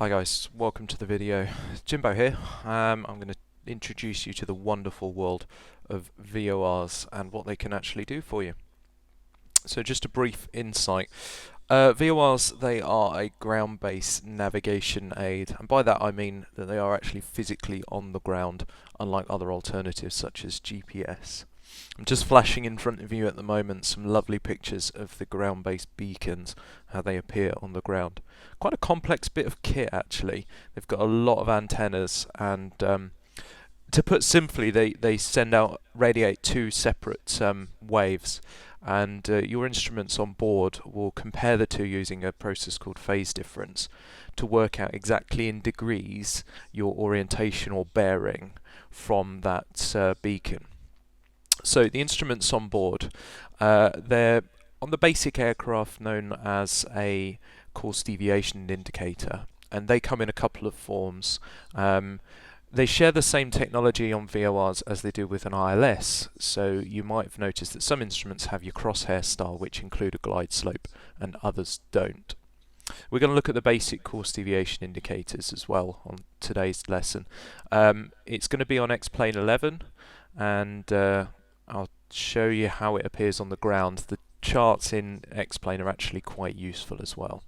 Hi guys, welcome to the video. Jimbo here. I'm going to introduce you to the wonderful world of VORs and what they can actually do for you. So just a brief insight. VORs, they are a ground-based navigation aid, and by that I mean that they are actually physically on the ground, unlike other alternatives such as GPS. I'm just flashing in front of you at the moment some lovely pictures of the ground-based beacons, how they appear on the ground. Quite a complex bit of kit actually. They've got a lot of antennas, and to put simply, they radiate two separate waves, and your instruments on board will compare the two using a process called phase difference to work out exactly in degrees your orientation or bearing from that beacon. So the instruments on board, they're on the basic aircraft known as a course deviation indicator, and they come in a couple of forms. They share the same technology on VORs as they do with an ILS, so you might have noticed that some instruments have your crosshair style, which include a glide slope, and others don't. We're going to look at the basic course deviation indicators as well on today's lesson. It's going to be on X-Plane 11, and I'll show you how it appears on the ground. The charts in X-Plane are actually quite useful as well.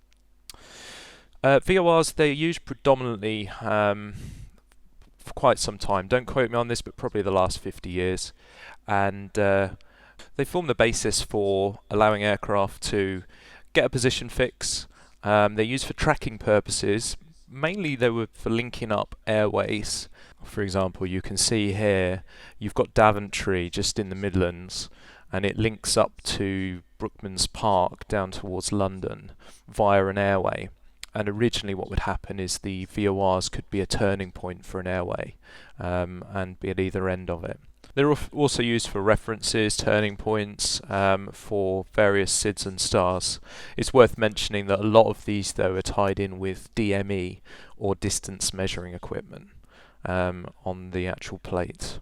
VORs, they're used predominantly for quite some time. Don't quote me on this, but probably the last 50 years. And they form the basis for allowing aircraft to get a position fix. They're used for tracking purposes. Mainly they were for linking up airways. For example, you can see here you've got Daventry just in the Midlands, and it links up to Brookman's Park down towards London via an airway. And originally what would happen is the VORs could be a turning point for an airway and be at either end of it. They're also used for references, turning points, for various SIDS and stars. It's worth mentioning that a lot of these though are tied in with DME or distance measuring equipment on the actual plate.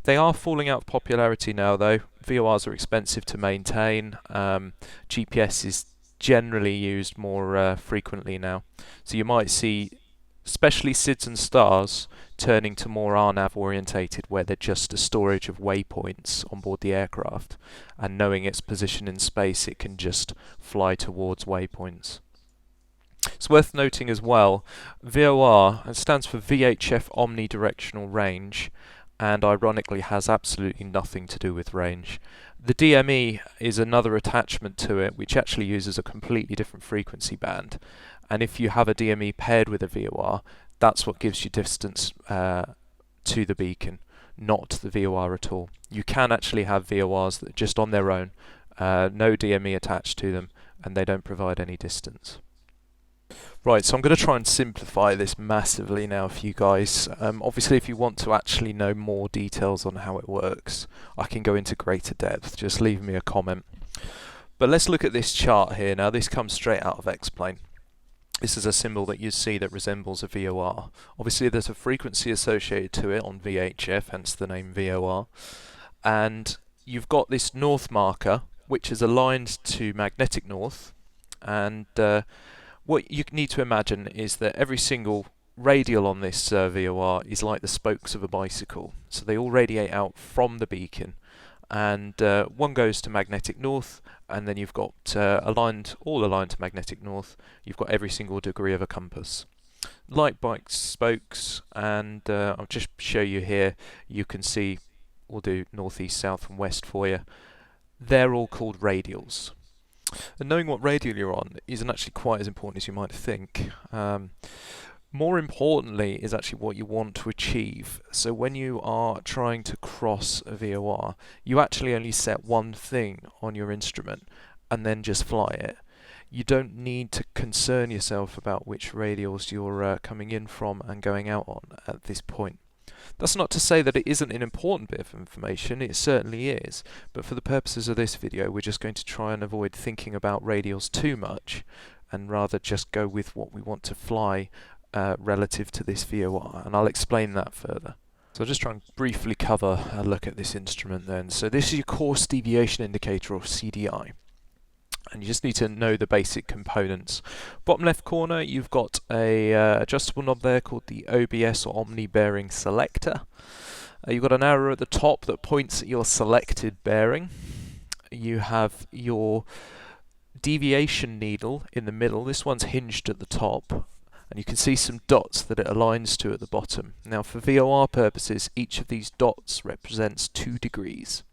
They are falling out of popularity now though. VORs are expensive to maintain. GPS is generally used more frequently now. So you might see especially SIDS and stars turning to more RNAV orientated, where they're just a storage of waypoints on board the aircraft, and knowing its position in space it can just fly towards waypoints. It's worth noting as well, VOR stands for VHF omnidirectional range, and ironically has absolutely nothing to do with range. The DME is another attachment to it which actually uses a completely different frequency band, and if you have a DME paired with a VOR, that's what gives you distance to the beacon, not the VOR at all. You can actually have VORs that are just on their own, no DME attached to them, and they don't provide any distance. Right, so I'm going to try and simplify this massively now for you guys. Obviously, if you want to actually know more details on how it works, I can go into greater depth. Just leave me a comment. But let's look at this chart here. Now, this comes straight out of X-Plane. This is a symbol that you see that resembles a VOR. Obviously, there's a frequency associated to it on VHF, hence the name VOR. And you've got this north marker, which is aligned to magnetic north, and what you need to imagine is that every single radial on this VOR is like the spokes of a bicycle. So they all radiate out from the beacon, and one goes to magnetic north, and then you've got all aligned to magnetic north. You've got every single degree of a compass. Like bike spokes, and I'll just show you here. You can see, we'll do north, east, south, and west for you. They're all called radials. And knowing what radial you're on isn't actually quite as important as you might think. More importantly is actually what you want to achieve. So when you are trying to cross a VOR, you actually only set one thing on your instrument and then just fly it. You don't need to concern yourself about which radials you're coming in from and going out on at this point. That's not to say that it isn't an important bit of information, it certainly is, but for the purposes of this video we're just going to try and avoid thinking about radials too much and rather just go with what we want to fly relative to this VOR, and I'll explain that further. So I'll just try and briefly cover a look at this instrument then. So this is your course deviation indicator, or CDI. and you just need to know the basic components. Bottom left corner, you've got a adjustable knob there called the OBS or Omni Bearing Selector. You've got an arrow at the top that points at your selected bearing. You have your deviation needle in the middle. This one's hinged at the top, and you can see some dots that it aligns to at the bottom. Now, for VOR purposes, each of these dots represents 2 degrees.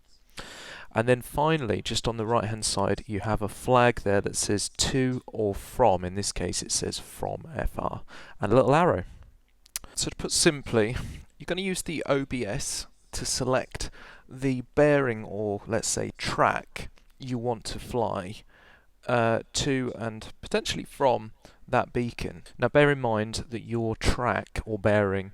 And then finally, just on the right hand side, you have a flag there that says to or from. In this case it says from FR, and a little arrow. So to put simply, you're going to use the OBS to select the bearing, or let's say track, you want to fly to and potentially from that beacon. Now bear in mind that your track or bearing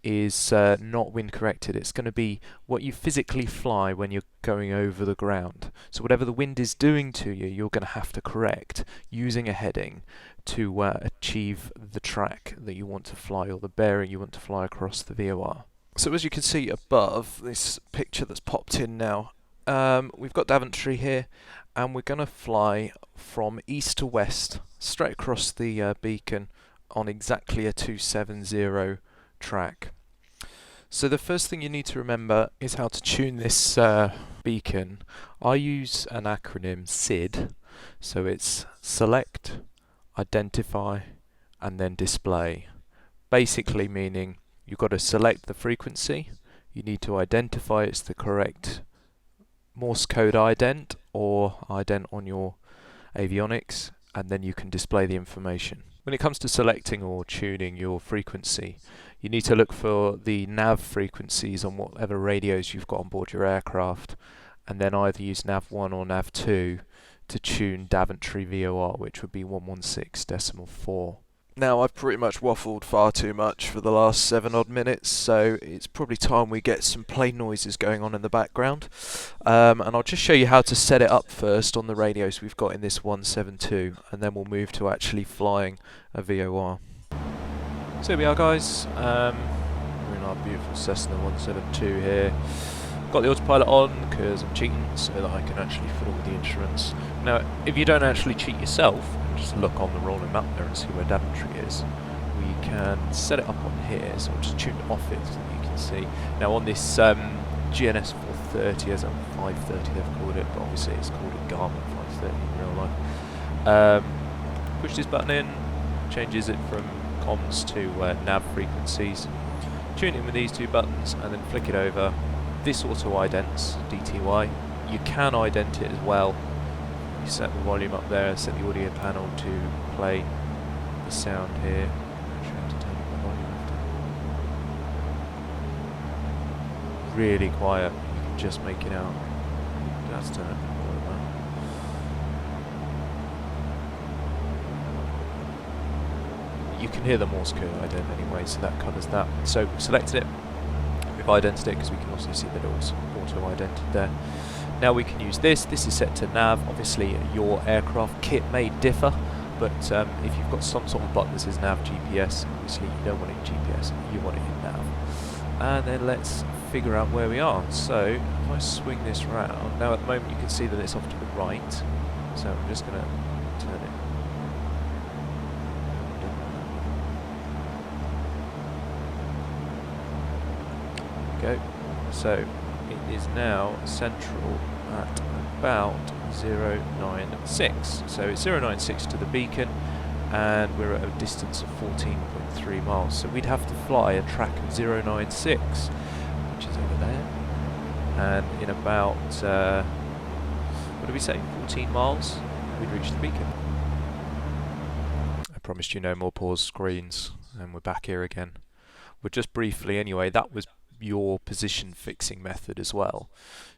is not wind corrected. It's going to be what you physically fly when you're going over the ground. So whatever the wind is doing to you, you're going to have to correct using a heading to achieve the track that you want to fly, or the bearing you want to fly across the VOR. So as you can see above this picture that's popped in now, we've got Daventry here, and we're going to fly from east to west straight across the beacon on exactly a 270 track. So the first thing you need to remember is how to tune this beacon. I use an acronym SID, so it's Select, Identify and then Display. Basically meaning you've got to select the frequency, you need to identify it's the correct Morse code ident or ident on your avionics, and then you can display the information. When it comes to selecting or tuning your frequency, you need to look for the nav frequencies on whatever radios you've got on board your aircraft, and then either use nav 1 or nav 2 to tune Daventry VOR, which would be 116.4. Now, I've pretty much waffled far too much for the last 7 odd minutes, so it's probably time we get some plane noises going on in the background. And I'll just show you how to set it up first on the radios we've got in this 172, and then we'll move to actually flying a VOR. So here we are, guys. We're in our beautiful Cessna 172 here. Got the autopilot on because I'm cheating so that I can actually fiddle with the instruments. Now, if you don't actually cheat yourself, and just look on the rolling map there and see where Daventry is, we can set it up on here. So I'll just tune it off it so that you can see. Now on this GNS 430, as a 530 they've called it, but obviously it's called a Garmin 530 in real life. Push this button in, changes it from comms to nav frequencies. Tune it in with these 2 buttons and then flick it over. This auto idents DTY. You can ident it as well. You set the volume up there, set the audio panel to play the sound here. Actually, I have to turn up the volume after. Really quiet. You can just make it out. Let's turn up the volume. You can hear the Morse code ident anyway, so that covers that. So we've selected it. Idented it because we can also see that it was auto-idented there. Now we can use this. This is set to nav. Obviously your aircraft kit may differ, but if you've got some sort of button that says nav GPS, obviously you don't want it in GPS, you want it in nav. And then let's figure out where we are. So if I swing this round, now at the moment you can see that it's off to the right, so I'm just going to turn it. Go. So it is now central at about 096. So it's 096 to the beacon, and we're at a distance of 14.3 miles. So we'd have to fly a track of 096, which is over there, and in about what do we say, 14 miles, we'd reach the beacon. I promised you no more pause screens, and we're back here again. Well, just briefly anyway, that was your position fixing method as well.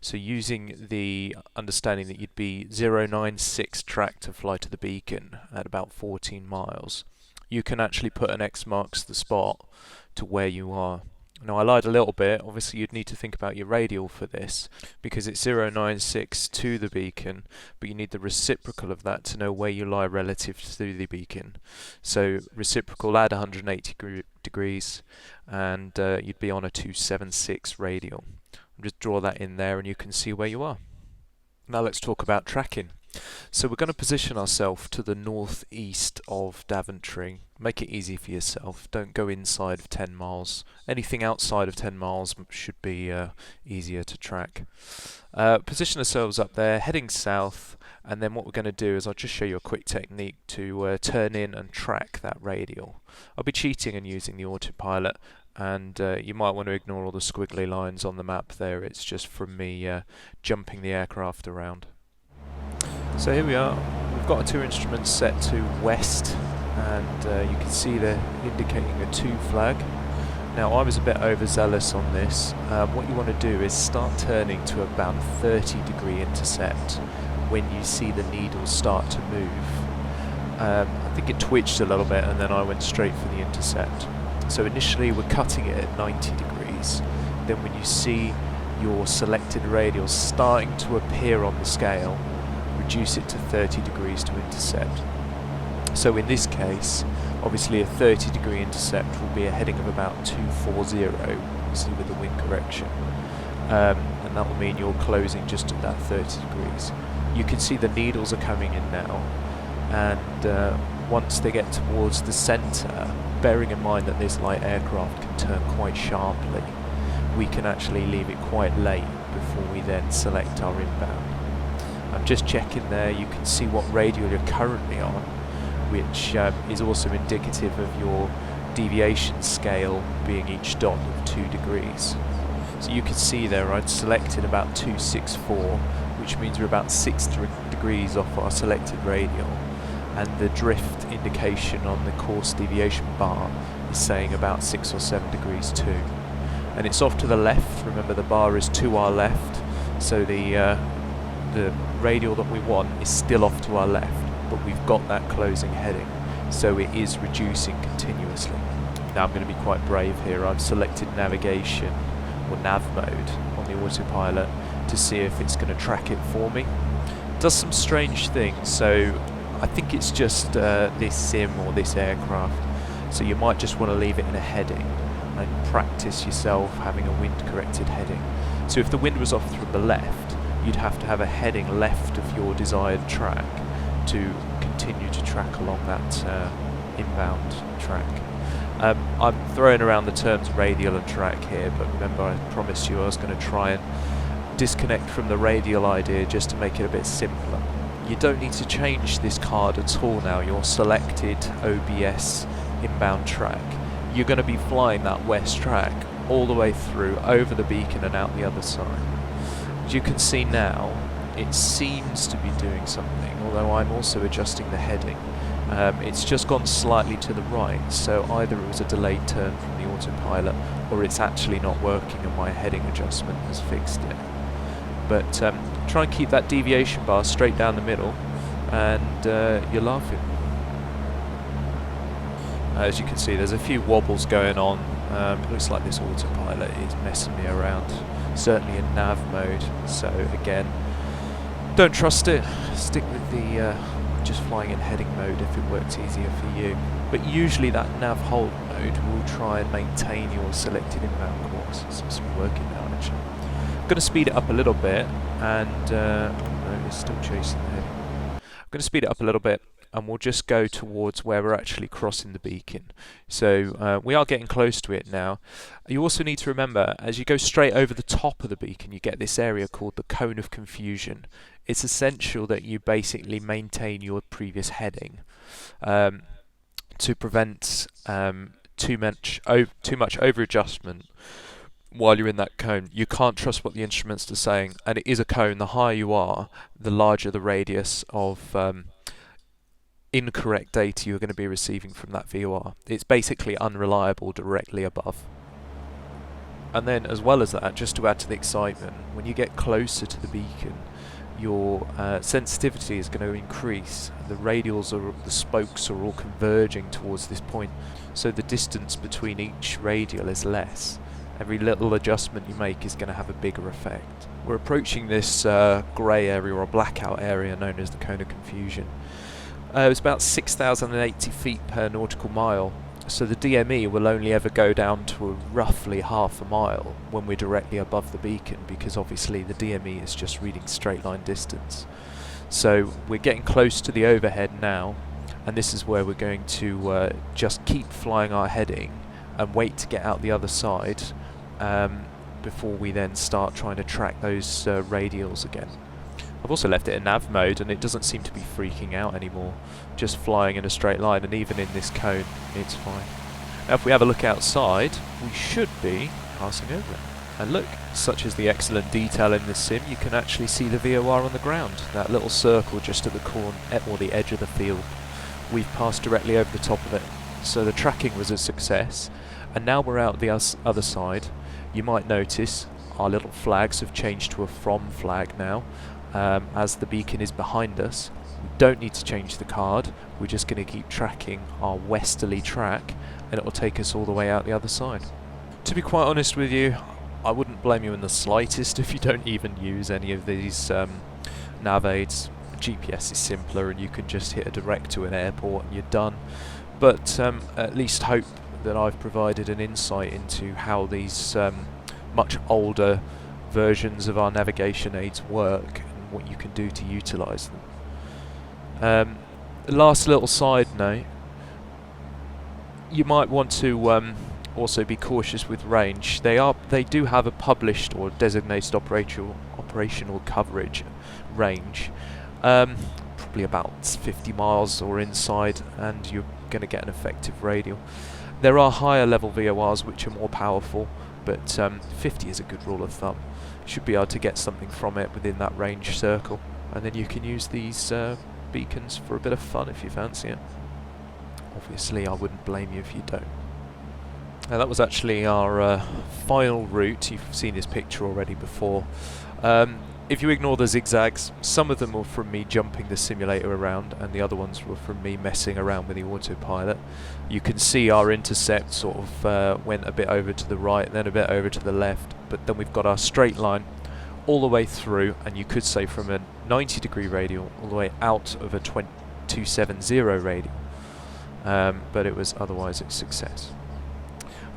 So using the understanding that you'd be 096 track to fly to the beacon at about 14 miles, you can actually put an X marks the spot to where you are. Now I lied a little bit. Obviously you'd need to think about your radial for this, because it's 096 to the beacon, but you need the reciprocal of that to know where you lie relative to the beacon. So reciprocal, add 180 degrees, and you'd be on a 276 radial. Just draw that in there and you can see where you are. Now let's talk about tracking. So we're going to position ourselves to the northeast of Daventry. Make it easy for yourself. Don't go inside of 10 miles. Anything outside of 10 miles should be easier to track. Position ourselves up there, heading south, and then what we're going to do is I'll just show you a quick technique to turn in and track that radial. I'll be cheating and using the autopilot, and you might want to ignore all the squiggly lines on the map there. It's just from me jumping the aircraft around. So here we are. We've got our two instruments set to west, and you can see they're indicating a 2 flag. Now I was a bit overzealous on this. What you want to do is start turning to about a 30-degree intercept when you see the needles start to move. I think it twitched a little bit and then I went straight for the intercept. So initially we're cutting it at 90 degrees. Then when you see your selected radial starting to appear on the scale, reduce it to 30 degrees to intercept. So in this case, obviously a 30-degree intercept will be a heading of about 240, obviously with the wind correction. And that will mean you're closing just at that 30 degrees. You can see the needles are coming in now, and once they get towards the centre, bearing in mind that this light aircraft can turn quite sharply, we can actually leave it quite late before we then select our inbound. I'm just checking there, you can see what radial you're currently on, which is also indicative of your deviation scale being each dot of 2 degrees. So you can see there I'd selected about 264, which means we're about 6 degrees off our selected radial, and the drift indication on the course deviation bar is saying about 6 or 7 degrees too. And it's off to the left. Remember, the bar is to our left, so the radial that we want is still off to our left, but we've got that closing heading, so it is reducing continuously. Now I'm going to be quite brave here. I've selected navigation or nav mode on the autopilot to see if it's going to track it for me. It does some strange things, so I think it's just this sim or this aircraft, so you might just want to leave it in a heading and practice yourself having a wind corrected heading. So if the wind was off from the left, you'd have to have a heading left of your desired track to continue to track along that inbound track. I'm throwing around the terms radial and track here, but remember I promised you I was going to try and disconnect from the radial idea just to make it a bit simpler. You don't need to change this card at all now. Your selected OBS inbound track, you're going to be flying that west track all the way through, over the beacon and out the other side. As you can see now, it seems to be doing something, although I'm also adjusting the heading. It's just gone slightly to the right, so either it was a delayed turn from the autopilot or it's actually not working and my heading adjustment has fixed it. But try and keep that deviation bar straight down the middle and you're laughing. As you can see, there's a few wobbles going on. It looks like this autopilot is messing me around, certainly in nav mode, so again, don't trust it. Stick with the just flying in heading mode if it works easier for you. But usually that nav hold mode will try and maintain your selected inbound course. It seems to be working now actually. I'm going to speed it up a little bit, and no, it's still chasing the heading. I'm going to speed it up a little bit, and we'll just go towards where we're actually crossing the beacon. So we are getting close to it now. You also need to remember, as you go straight over the top of the beacon, you get this area called the cone of confusion. It's essential that you basically maintain your previous heading to prevent too much over adjustment while you're in that cone. You can't trust what the instruments are saying, and it is a cone. The higher you are, the larger the radius of incorrect data you're going to be receiving from that VOR. It's basically unreliable directly above. And then, as well as that, just to add to the excitement, when you get closer to the beacon, your sensitivity is going to increase. The radials, the spokes are all converging towards this point, so the distance between each radial is less. Every little adjustment you make is going to have a bigger effect. We're approaching this grey area or blackout area known as the cone of confusion. It's about 6,080 feet per nautical mile, so the DME will only ever go down to roughly half a mile when we're directly above the beacon, because obviously the DME is just reading straight line distance. So we're getting close to the overhead now, and this is where we're going to just keep flying our heading and wait to get out the other side before we then start trying to track those radials again. I've also left it in nav mode and it doesn't seem to be freaking out anymore, just flying in a straight line, and even in this cone it's fine. Now if we have a look outside, we should be passing over it. And look, such is the excellent detail in this sim, you can actually see the VOR on the ground, that little circle just at the corner, or the edge of the field. We've passed directly over the top of it, so the tracking was a success. And now we're out the other side. You might notice our little flags have changed to a from flag now, as the beacon is behind us. We don't need to change the card, we're just going to keep tracking our westerly track and it will take us all the way out the other side. To be quite honest with you, I wouldn't blame you in the slightest if you don't even use any of these nav aids. GPS is simpler and you can just hit a direct to an airport and you're done. But at least hope that I've provided an insight into how these much older versions of our navigation aids work and what you can do to utilise them. Last little side note, you might want to also be cautious with range. They do have a published or designated operational coverage range, probably about 50 miles or inside, and you're going to get an effective radial. There are higher level VORs which are more powerful, but 50 is a good rule of thumb. You should be able to get something from it within that range circle, and then you can use these beacons for a bit of fun if you fancy it. Obviously I wouldn't blame you if you don't. Now that was actually our final route. You've seen this picture already before. If you ignore the zigzags, some of them were from me jumping the simulator around and the other ones were from me messing around with the autopilot. You can see our intercept sort of went a bit over to the right, then a bit over to the left, but then we've got our straight line all the way through, and you could say from a 90-degree radial all the way out of a 270 radial, but it was otherwise a success.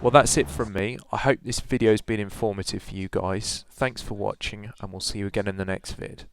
Well, that's it from me. I hope this video's been informative for you guys. Thanks for watching, and we'll see you again in the next vid.